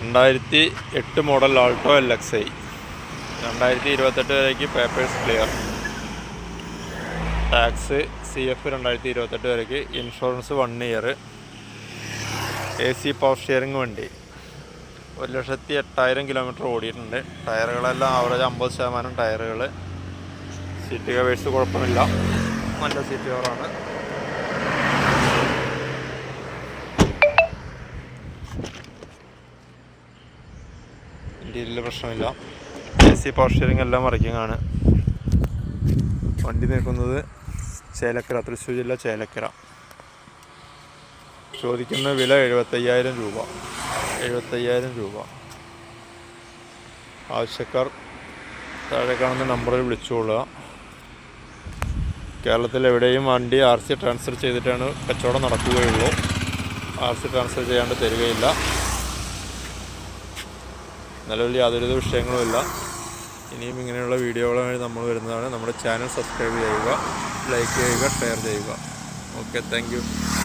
2008 model Alto LXi 2028 വരേക്ക് papers clear. Tax CF 2028 വരേക്ക്. Insurance 1 year. AC power steering വണ്ടി. 1,08,000 kilometre ഓടിയിട്ടുണ്ട്. ടയറുകളെല്ലാം average 50% ടയറുകൾ. സീറ്റ് കവേഴ്സ് കുഴപ്പമില്ല, നല്ല സീറ്റ് കവറാണ്. ഇന്റീരിയൽ പ്രശ്നമില്ല. AC പവർ സ്റ്റിയറിംഗ് എല്ലാം വർക്കിംഗ്. വണ്ടി നിൽക്കുന്നത് ചേലക്കര, തൃശ്ശൂർ ജില്ല ചേലക്കര. ചോദിക്കുന്ന വില 75,000 രൂപ. 75,000 രൂപ. ആവശ്യക്കാർ താഴെ കാണുന്ന നമ്പറിൽ വിളിച്ചുകൊള്ളുക. കേരളത്തിൽ എവിടെയും വണ്ടി RC ട്രാൻസ്ഫർ ചെയ്തിട്ടാണ് കച്ചവടം നടക്കുകയുള്ളൂ. RC ട്രാൻസ്ഫർ ചെയ്യാണ്ട് തരികയില്ല. നിലവിൽ യാതൊരുവിധ വിഷയങ്ങളുമില്ല. ഇനിയും ഇങ്ങനെയുള്ള വീഡിയോകളുമായി നമ്മൾ വരുന്നതാണ്. നമ്മുടെ ചാനൽ സബ്സ്ക്രൈബ് ചെയ്യുക, ലൈക്ക് ചെയ്യുക, ഷെയർ ചെയ്യുക. Okay, thank you.